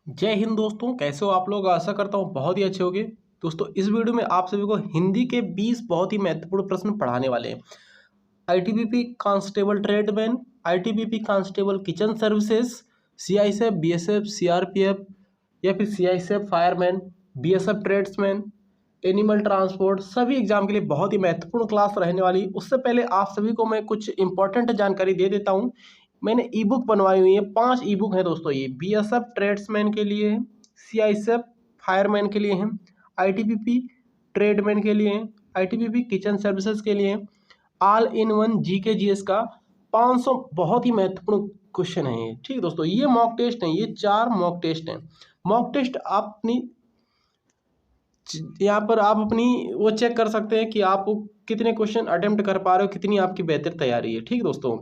जय हिंद दोस्तों, कैसे हो आप लोग। आशा करता हूँ बहुत ही अच्छे होंगे। दोस्तों इस वीडियो में आप सभी को हिंदी के 20 बहुत ही महत्वपूर्ण प्रश्न पढ़ाने वाले हैं। ITBP constable tradesman, ITBP constable kitchen services, CISF, BSF, CRPF या फिर CISF fireman, BSF tradesman, animal transport, सभी एग्जाम के लिए बहुत ही महत्वपूर्ण क्लास रहने वाली। उससे पहले आप सभी को मैं कुछ इंपॉर्टेंट जानकारी दे देता हूँ। मैंने ई बुक बनवाई हुई है, 5 ई बुक है दोस्तों। ये बीएसएफ ट्रेड्समैन के लिए है, सीआईएसएफ फायरमैन के लिए है, आईटीबीपी ट्रेडमैन के लिए है, आईटीबीपी किचन सर्विसेज के लिए है। All in one GK GS का 500 बहुत ही महत्वपूर्ण क्वेश्चन है ये। ठीक है दोस्तों, ये मॉक टेस्ट है, ये 4 मॉक टेस्ट हैं। मॉक टेस्ट आप अपनी यहाँ पर आप अपनी वो चेक कर सकते हैं कि आप कितने क्वेश्चन अटेम्प्ट कर पा रहे हो, कितनी आपकी बेहतर तैयारी है। ठीक है दोस्तों,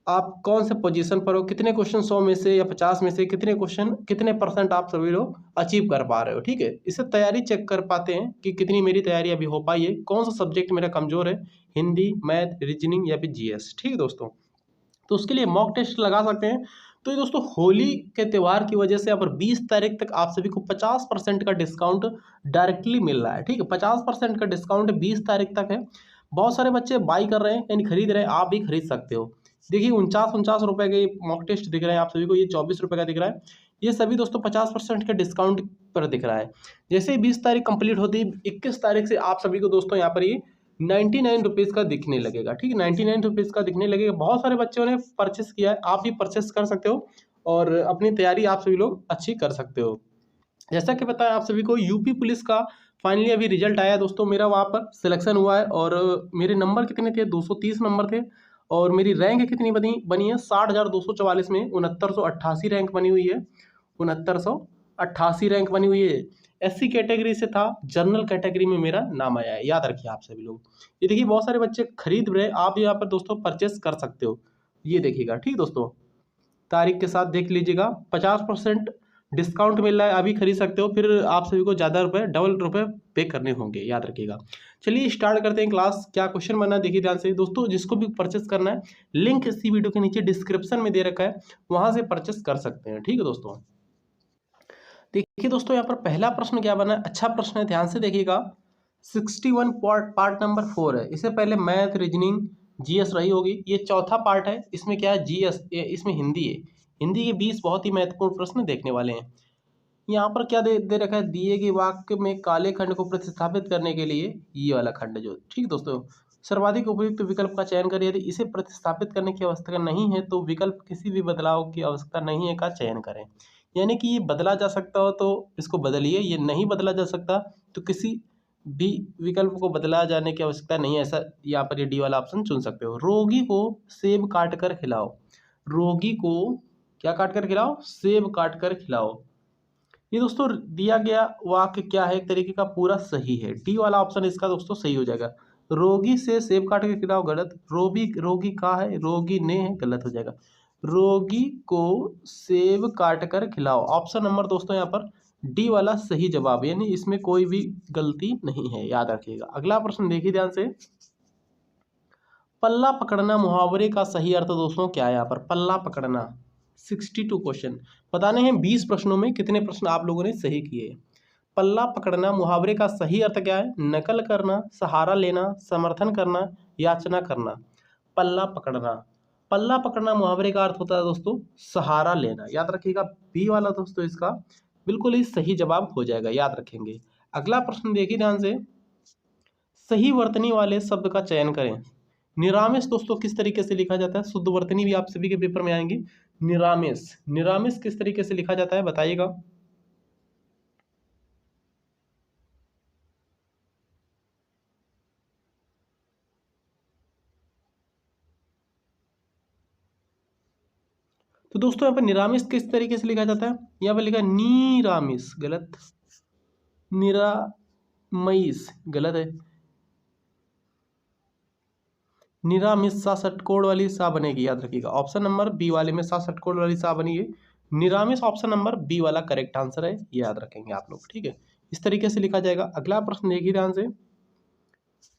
आप कौन से पोजीशन पर हो, कितने क्वेश्चन 100 में से या 50 में से कितने क्वेश्चन, कितने परसेंट आप सभी लोग अचीव कर पा रहे हो। ठीक है, इससे तैयारी चेक कर पाते हैं कि कितनी मेरी तैयारी अभी हो पाई है, कौन सा सब्जेक्ट मेरा कमजोर है, हिंदी, मैथ, रीजनिंग या फिर जीएस। ठीक है दोस्तों, तो उसके लिए मॉक टेस्ट लगा सकते हैं। तो ये दोस्तों होली के त्यौहार की वजह से यहाँ पर 20 तारीख तक आप सभी को 50% का डिस्काउंट डायरेक्टली मिल रहा है। ठीक है, 50% का डिस्काउंट 20 तारीख तक है। बहुत सारे बच्चे बाई कर रहे हैं यानी खरीद रहे हैं, आप भी खरीद सकते हो। देखिए 49 के मॉक टेस्ट दिख रहे हैं आप सभी को, ये 24 रुपये का दिख रहा है। ये सभी दोस्तों 50% के डिस्काउंट पर दिख रहा है। जैसे ही 20 तारीख कंप्लीट होती है, 21 तारीख से आप सभी को दोस्तों यहाँ पर ये 99 रुपीज़ का दिखने लगेगा। ठीक है, 99 रुपीज़ का दिखने लगेगा। बहुत सारे बच्चों ने परचेस किया है, आप भी परचेस कर सकते हो और अपनी तैयारी आप सभी लोग अच्छी कर सकते हो। जैसा कि बताया आप सभी को, यूपी पुलिस का फाइनली अभी रिजल्ट आया है दोस्तों। मेरा वहाँ पर सिलेक्शन हुआ है और मेरे नंबर कितने थे, 230 नंबर थे। और मेरी रैंक कितनी बनी बनी है, 60,244 में 6988 रैंक बनी हुई है। 6988 रैंक बनी हुई है। एससी कैटेगरी से था, जनरल कैटेगरी में मेरा नाम आया है। याद रखिए आप सभी लोग। ये देखिए बहुत सारे बच्चे खरीद रहे हैं, आप यहाँ पर दोस्तों परचेस कर सकते हो। ये देखिएगा। ठीक दोस्तों, तारीख के साथ देख लीजिएगा, 50% डिस्काउंट मिल रहा है, अभी खरीद सकते हो। फिर आप सभी को ज़्यादा रुपए, डबल रुपए पे करने होंगे, याद रखिएगा। चलिए स्टार्ट करते हैं क्लास। क्या क्वेश्चन बनना है देखिए ध्यान से दोस्तों। जिसको भी परचेस करना है, लिंक इसी वीडियो के नीचे डिस्क्रिप्शन में दे रखा है, वहां से परचेस कर सकते हैं। ठीक है दोस्तों, देखिए दोस्तों यहाँ पर पहला प्रश्न क्या बना है, अच्छा प्रश्न है, ध्यान से देखिएगा। 61 पार्ट नंबर 4 है। इससे पहले मैथ, रीजनिंग, जीएस रही होगी। ये चौथा पार्ट है। इसमें क्या है, जीएस, इसमें हिंदी है। हिंदी के 20 बहुत ही महत्वपूर्ण प्रश्न देखने वाले हैं। यहाँ पर क्या दे रखा है, दिए गए वाक्य में काले खंड को प्रतिस्थापित करने के लिए ये वाला खंड जो, ठीक दोस्तों, सर्वाधिक उपयुक्त विकल्प का चयन करें। यदि इसे प्रतिस्थापित करने की आवश्यकता नहीं है तो विकल्प किसी भी बदलाव की आवश्यकता नहीं है का चयन करें। यानी कि ये बदला जा सकता हो तो इसको बदलिए, ये नहीं बदला जा सकता तो किसी भी विकल्प को बदला जाने की आवश्यकता नहीं है, ऐसा यहाँ पर ये डी वाला ऑप्शन चुन सकते हो। रोगी को सेब काट कर खिलाओ। रोगी को क्या काट कर खिलाओ, सेब काट कर खिलाओ। ये दोस्तों दिया गया वाक्य क्या है, एक तरीके का पूरा सही है। डी वाला ऑप्शन इसका दोस्तों सही हो जाएगा। रोगी से सेब काट के खिलाओ, गलत। रोगी का है, रोगी ने है, गलत हो जाएगा। रोगी को सेब काट कर खिलाओ, ऑप्शन नंबर दोस्तों यहाँ पर डी वाला सही जवाब, यानी इसमें कोई भी गलती नहीं है, याद रखिएगा। अगला प्रश्न देखिए ध्यान से। पल्ला पकड़ना मुहावरे का सही अर्थ दोस्तों क्या है। यहाँ पर पल्ला पकड़ना 62 क्वेश्चन बताने हैं। 20 प्रश्नों में कितने प्रश्न आप लोगों ने सही किए। पल्ला पकड़ना मुहावरे का सही अर्थ क्या है, नकल करना, सहारा लेना, समर्थन करना, याचना करना। पल्ला पकड़ना, पल्ला पकड़ना मुहावरे का अर्थ होता है दोस्तों सहारा लेना, याद रखिएगा। बी वाला दोस्तों इसका बिल्कुल ही सही जवाब हो जाएगा, याद रखेंगे। अगला प्रश्न देखिए ध्यान से। सही वर्तनी वाले शब्द का चयन करें। निरामिष दोस्तों किस तरीके से लिखा जाता है, शुद्ध वर्तनी भी आप सभी के पेपर में आएंगे। निरामिष, निरामिष किस तरीके से लिखा जाता है बताइएगा। तो दोस्तों यहाँ पर निरामिष किस तरीके से लिखा जाता है, यहाँ पर लिखा है नीरामिष, गलत। निरामयिष गलत है। निरामिष सा षटकोण वाली सा बनेगी, याद रखिएगा। ऑप्शन नंबर बी वाले में सा षटकोण वाली सा बनी है। निरामिष ऑप्शन नंबर बी वाला करेक्ट आंसर है, याद रखेंगे आप लोग। ठीक है, इस तरीके से लिखा जाएगा। अगला प्रश्न देखिए ध्यान से।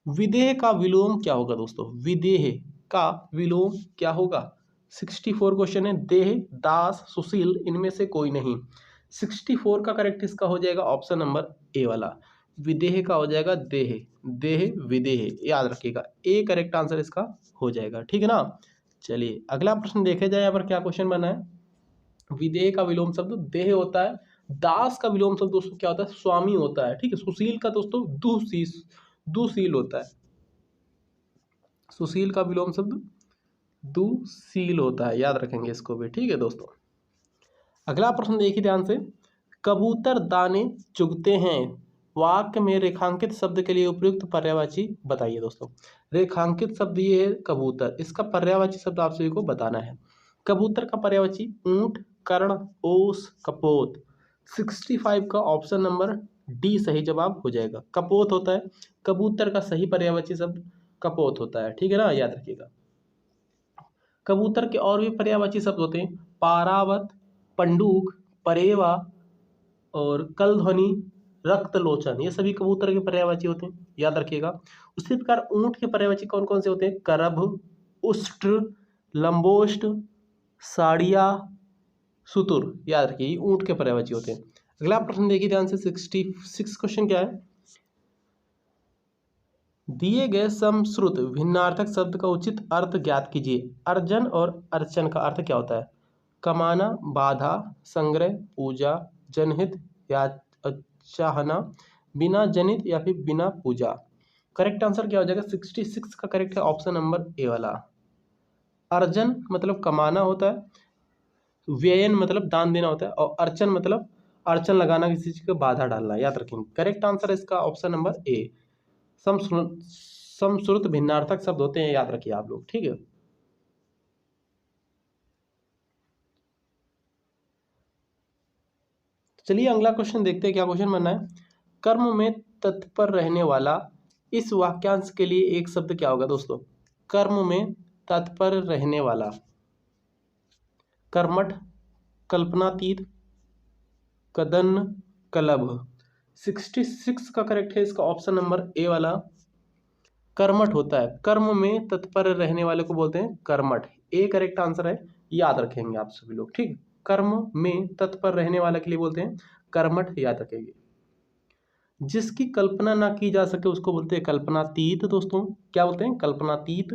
विदेह का विलोम क्या होगा दोस्तों, विदेह का विलोम क्या होगा। 64 क्वेश्चन है। देह, दास, सुशील, इनमें से कोई नहीं। 64 का करेक्ट इसका हो जाएगा ऑप्शन नंबर ए वाला। विदेह का हो जाएगा देह, देह विदेह, याद रखिएगा ए करेक्ट आंसर इसका हो जाएगा, ठीक है ना। चलिए अगला प्रश्न देखे जाए, यहाँ पर क्या क्वेश्चन बना है। विदेह का विलोम शब्द देह होता है। दास का विलोम शब्द दोस्तों क्या होता है, स्वामी होता है, ठीक है। सुशील का दोस्तों दुशील होता है। सुशील का विलोम शब्द दुशील होता है, याद रखेंगे इसको भी, ठीक है दोस्तों। अगला प्रश्न देखिए ध्यान से। कबूतर दाने चुगते हैं, वाक्य में रेखांकित शब्द के लिए उपयुक्त पर्यायवाची बताइए दोस्तों। रेखांकित शब्द ये है कबूतर, इसका पर्यायवाची शब्द आप सभी को बताना है। कबूतर का पर्यायवाची ऊंट, कर्ण, ओस, कपोत। 65 का ऑप्शन नंबर डी सही जवाब हो जाएगा। कपोत होता है, कबूतर का सही पर्यायवाची शब्द कपोत होता है, ठीक है ना, याद रखिएगा। कबूतर के और भी पर्यायवाची शब्द होते हैं, पारावत, पंडूक, परेवा और कलध्वनि, रक्तलोचन, ये सभी कबूतर के पर्यायवाची होते हैं, याद रखिएगा। उसी प्रकार ऊंट के पर्यायवाची कौन कौन से होते हैं, करभ, उष्ट्र, लंबोष्ट, साड़िया, सुतुर, याद रखिए ऊंट के पर्यायवाची होते हैं। अगला प्रश्न देखिए ध्यान से। 66 क्वेश्चन क्या है। दिए गए समश्रुत भिन्नार्थक शब्द का उचित अर्थ ज्ञात कीजिए। अर्जन और अर्चन का अर्थ क्या होता है, कमाना, बाधा, संग्रह, पूजा, जनहित या चाहना, बिना जनित या फिर बिना पूजा। करेक्ट आंसर क्या हो जाएगा, 66 का करेक्ट है ऑप्शन नंबर ए वाला। अर्जन मतलब कमाना होता है, व्ययन मतलब दान देना होता है, और अर्चन मतलब अर्चन लगाना, किसी चीज को बाधा डालना, याद रखेंगे। करेक्ट आंसर इसका ऑप्शन नंबर ए। समश्रुत भिन्नार्थक शब्द होते हैं, याद रखिए आप लोग, ठीक है। चलिए अगला क्वेश्चन देखते हैं क्या क्वेश्चन बनना है। कर्म में तत्पर रहने वाला, इस वाक्यांश के लिए एक शब्द क्या होगा दोस्तों। कर्म में तत्पर रहने वाला, कर्मठ, कल्पनातीत, कदन्न, कलभ। 66 का करेक्ट है इसका ऑप्शन नंबर ए वाला, कर्मठ होता है। कर्म में तत्पर रहने वाले को बोलते हैं कर्मठ, ए करेक्ट आंसर है, याद रखेंगे आप सभी लोग, ठीक। कर्म में तत्पर रहने वाले के लिए बोलते हैं कर्मठ, याद रखेंगे। जिसकी कल्पना ना की जा सके उसको बोलते हैं कल्पनातीत दोस्तों, क्या बोलते हैं, कल्पनातीत।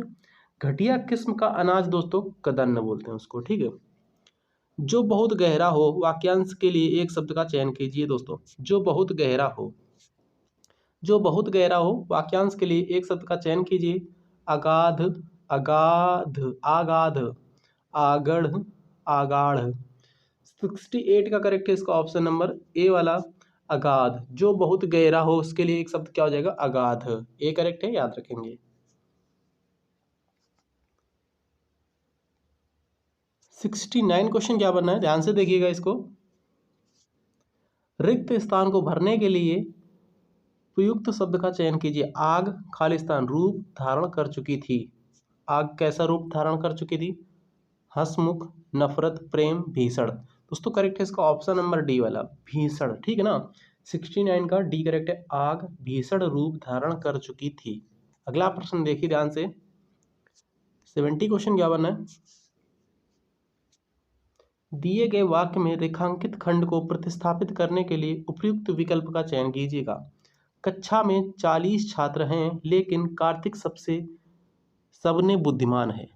घटिया किस्म का अनाज दोस्तों कदन्न बोलते हैं उसको, ठीक है। जो बहुत गहरा हो, वाक्यांश के लिए एक शब्द का चयन कीजिए दोस्तों। जो बहुत गहरा हो, जो बहुत गहरा हो, वाक्यांश के लिए एक शब्द का चयन कीजिए। अगाध, अगाध, आगाध, आगढ़, आगाढ़। 68 का करेक्ट है इसका ऑप्शन नंबर ए वाला, अगाध। जो बहुत गहरा हो उसके लिए एक शब्द क्या हो जाएगा, अगाध, ए करेक्ट है, याद रखेंगे। 69 क्वेश्चन क्या बनना है, ध्यान से देखिएगा इसको। रिक्त स्थान को भरने के लिए उपयुक्त शब्द का चयन कीजिए। आग, खालिस्तान, रूप धारण कर चुकी थी। आग कैसा रूप धारण कर चुकी थी, हंसमुख, नफरत, प्रेम, भीषण। दोस्तों करेक्ट है इसका ऑप्शन नंबर डी वाला, भीषण, ठीक है ना। 69 का डी करेक्ट है, आग भीषण रूप धारण कर चुकी थी। अगला प्रश्न देखिए ध्यान से। 70 क्वेश्चन क्या बनना है। दिए गए वाक्य में रेखांकित खंड को प्रतिस्थापित करने के लिए उपयुक्त विकल्प का चयन कीजिएगा। कक्षा में 40 छात्र हैं लेकिन कार्तिक सबने बुद्धिमान है।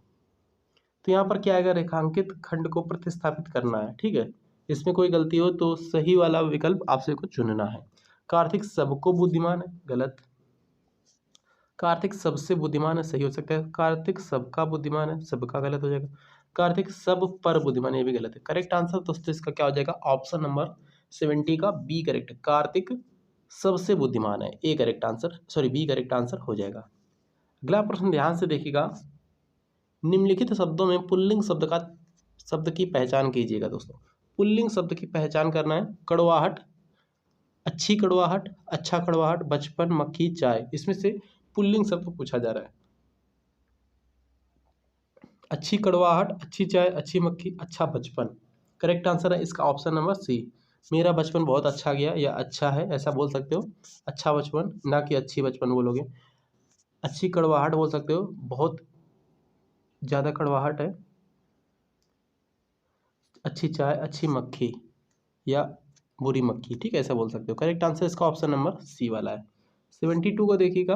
तो यहाँ पर क्या आएगा, रेखांकित खंड को प्रतिस्थापित करना है, ठीक है। इसमें कोई गलती हो तो सही वाला विकल्प आपसे को चुनना है। कार्तिक सबको बुद्धिमान है, गलत। कार्तिक सबसे बुद्धिमान है, सही हो सकता है। कार्तिक सबका बुद्धिमान है, सबका गलत हो जाएगा। कार्तिक सब पर बुद्धिमान, ये भी गलत है। करेक्ट आंसर दोस्तों इसका क्या हो जाएगा, ऑप्शन नंबर 70 का बी करेक्ट, कार्तिक सबसे बुद्धिमान है, A correct answer, sorry B correct answer हो जाएगा। अगला प्रश्न ध्यान से देखिएगा। निम्नलिखित शब्दों में पुल्लिंग शब्द की पहचान कीजिएगा दोस्तों। पुल्लिंग शब्द की पहचान करना है। कड़वाहट, अच्छी कड़वाहट, अच्छा कड़वाहट, बचपन, मक्खी, चाय। इसमें से पुल्लिंग शब्द पूछा जा रहा है। अच्छी कड़वाहट, अच्छी चाय, अच्छी मक्खी, अच्छा बचपन। करेक्ट आंसर है इसका ऑप्शन नंबर सी, मेरा बचपन बहुत अच्छा गया, या अच्छा है ऐसा बोल सकते हो। अच्छा बचपन, ना कि अच्छी बचपन बोलोगे। अच्छी कड़वाहट बोल सकते हो, बहुत ज़्यादा कड़वाहट है। अच्छी चाय, अच्छी मक्खी, या बुरी मक्खी, ठीक है, ऐसा बोल सकते हो। करेक्ट आंसर इसका ऑप्शन नंबर सी वाला है। 72 को देखिएगा,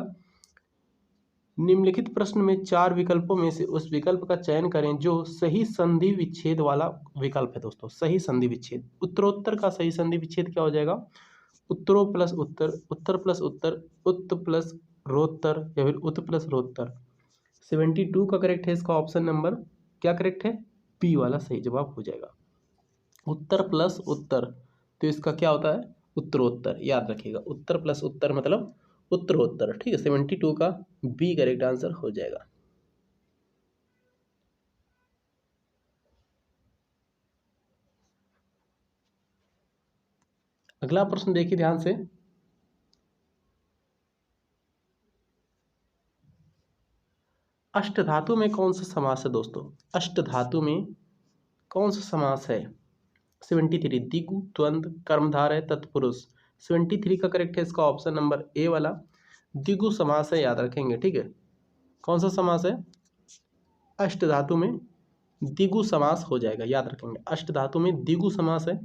निम्नलिखित प्रश्न में 4 विकल्पों में से उस विकल्प का चयन करें जो सही संधि विच्छेद वाला विकल्प है। दोस्तों सही संधि विच्छेद, उत्तरोत्तर का सही संधि विच्छेद क्या हो जाएगा? उत्तरो प्लस उत्तर, उत्तर प्लस उत्तर, उत्त प्लस रोत्तर या फिर उत्त प्लस रोत्तर। 72 का करेक्ट है इसका ऑप्शन नंबर क्या करेक्ट है? बी वाला सही जवाब हो जाएगा। उत्तर प्लस उत्तर, तो इसका क्या होता है? उत्तरोत्तर, याद रखिएगा। उत्तर प्लस उत्तर मतलब उत्तरोत्तर, ठीक है। 72 का बी करेक्ट आंसर हो जाएगा। अगला प्रश्न देखिए ध्यान से, अष्टधातु में कौन सा समास है? दोस्तों अष्टधातु में कौन सा समास है? 73 दिगु द्वंद्व कर्मधारय तत्पुरुष। 73 का करेक्ट है इसका ऑप्शन नंबर ए वाला दिगु समास है, याद रखेंगे, ठीक है। कौन सा समास है? अष्टधातु में दिगु समास हो जाएगा, याद रखेंगे। अष्टधातु में दिगु समास है,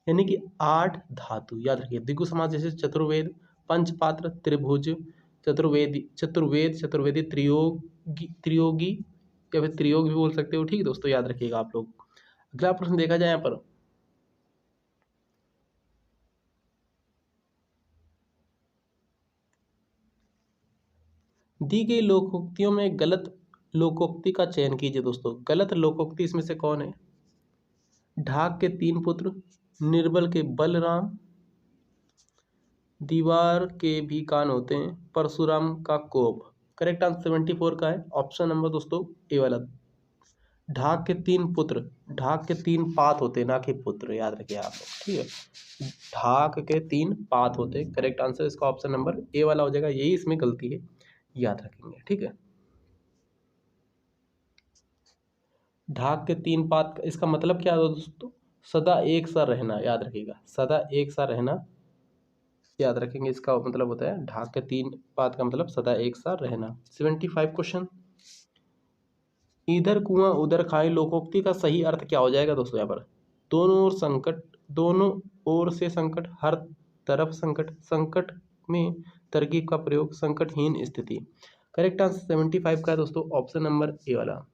यानी कि 8 धातु, याद रखिए। दिगु समास जैसे चतुर्वेद, पंचपात्र, त्रिभुज, चतुर्वेदी, त्रियोगी या फिर त्रियोग भी बोल सकते हो, ठीक है दोस्तों, याद रखिएगा आप लोग। अगला प्रश्न देखा जाए यहाँ पर, दी गई लोकोक्तियों में गलत लोकोक्ति का चयन कीजिए। दोस्तों गलत लोकोक्ति इसमें से कौन है? ढाक के 3 पुत्र, निर्बल के बलराम, दीवार के भी कान होते हैं, परशुराम का कोप। करेक्ट आंसर 74 का है ऑप्शन नंबर दोस्तों ए वाला। ढाक के 3 पुत्र, ढाक के 3 पात होते हैं, ना कि पुत्र, याद रखिए आप लोग, ठीक है। ढाक के 3 पात होते हैं। करेक्ट आंसर इसका ऑप्शन नंबर ए वाला हो जाएगा, यही इसमें गलती है, याद रखेंगे, ठीक है। ढाक के 3 पात, इसका मतलब क्या है दोस्तों? सदा एक सा रहना, याद रखिएगा, सदा एक सा रहना, याद रखेंगे। इसका मतलब होता है ढाक के 3 पात का मतलब सदा एक सा रहना। 75 क्वेश्चन, इधर कुआं उधर खाई लोकोक्ति का सही अर्थ क्या हो जाएगा दोस्तों? यहाँ पर दोनों ओर संकट, दोनों ओर से संकट, हर तरफ संकट, संकट में तरकीब का प्रयोग, संकटहीन स्थिति। करेक्ट आंसर 75 का है दोस्तों ऑप्शन नंबर ए वाला,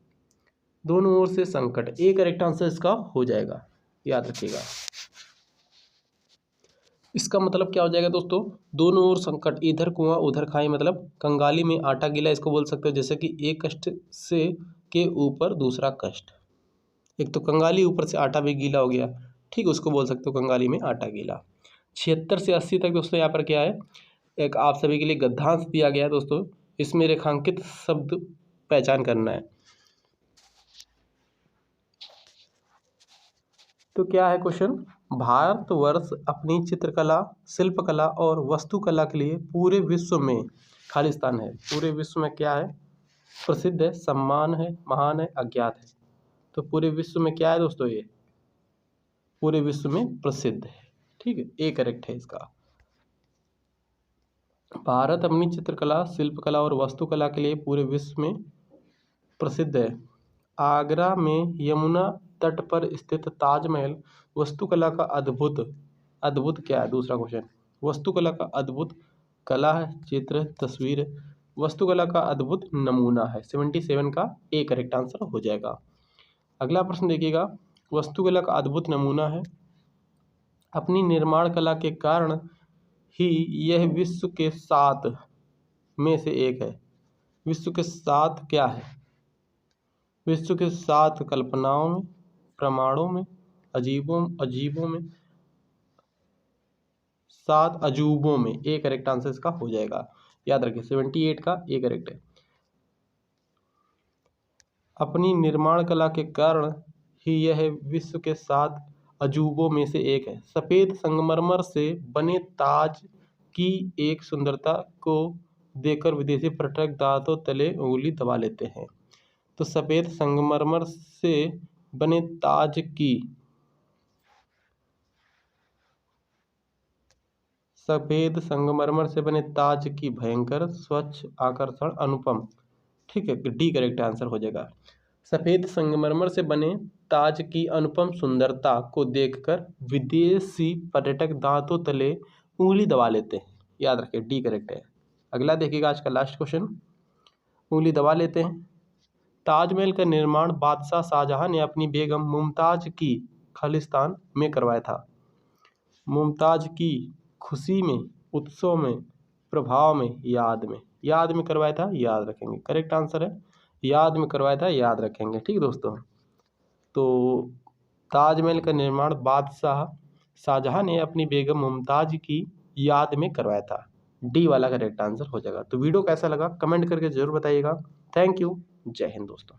दोनों ओर से संकट। ए करेक्ट आंसर इसका हो जाएगा, याद रखिएगा। इसका मतलब क्या हो जाएगा दोस्तों? दोनों ओर संकट, इधर कुआं उधर खाई, मतलब कंगाली में आटा गीला, इसको बोल सकते हो। जैसे कि एक कष्ट से के ऊपर दूसरा कष्ट, एक तो कंगाली ऊपर से आटा भी गीला हो गया, ठीक है, उसको बोल सकते हो कंगाली में आटा गीला। 76 से 80 तक दोस्तों यहाँ पर क्या है? एक आप सभी के लिए गद्यांश दिया गया है दोस्तों, इसमें रेखांकित शब्द पहचान करना है। तो क्या है क्वेश्चन? भारतवर्ष अपनी चित्रकला, शिल्पकला और वास्तुकला के लिए पूरे विश्व में, खाली स्थान है, पूरे विश्व में क्या है? प्रसिद्ध है, सम्मान है, महान है, अज्ञात है। तो पूरे विश्व में क्या है दोस्तों? ये पूरे विश्व में प्रसिद्ध है, ठीक है, ए करेक्ट है इसका। भारत अपनी चित्रकला, शिल्पकला और वास्तुकला के लिए पूरे विश्व में प्रसिद्ध है। आगरा में यमुना तट पर स्थित ताजमहल वास्तुकला का अद्भुत, अद्भुत क्या है? दूसरा क्वेश्चन, वास्तुकला का अद्भुत कला है, चित्र, तस्वीर, वास्तुकला का अद्भुत नमूना है। 77 का ए करेक्ट आंसर हो जाएगा। अगला प्रश्न देखिएगा, वास्तुकला का अद्भुत नमूना है, अपनी निर्माण कला के कारण ही यह विश्व के 7 में से एक है। विश्व के 7 क्या है? विश्व के 7 कल्पनाओं में, प्रमाणों में, अजीबों में, 7 अजूबों में। ए करेक्ट आंसर इसका हो जाएगा, याद रखिए। 78 का ए करेक्ट है। अपनी निर्माण कला के कारण ही यह विश्व के 7 अजूबों में से एक है। सफ़ेद संगमरमर से बने ताज की एक सुंदरता को देखकर विदेशी पर्यटक दांतों तले उंगली दबा लेते हैं। तो सफ़ेद संगमरमर से बने ताज की, सफ़ेद संगमरमर से बने ताज की भयंकर, स्वच्छ, आकर्षण, अनुपम, ठीक है, डी करेक्ट आंसर हो जाएगा। सफ़ेद संगमरमर से बने ताज की अनुपम सुंदरता को देखकर विदेशी पर्यटक दांतों तले उंगली दबा लेते हैं। याद रखिए, डी करेक्ट है। अगला देखिएगा आज का लास्ट क्वेश्चन, उंगली दबा लेते हैं। ताजमहल का निर्माण बादशाह शाहजहां ने अपनी बेगम मुमताज की खालिस्तान में करवाया था। मुमताज की खुशी में, उत्सव में, प्रभाव में, याद में। याद में करवाया था, याद रखेंगे। करेक्ट आंसर है, याद में करवाया था, याद रखेंगे। ठीक दोस्तों, तो ताजमहल का निर्माण बादशाह शाहजहां ने अपनी बेगम मुमताज की याद में करवाया था। डी वाला करेक्ट आंसर हो जाएगा। तो वीडियो कैसा लगा कमेंट करके जरूर बताइएगा। थैंक यू, जय हिंद दोस्तों।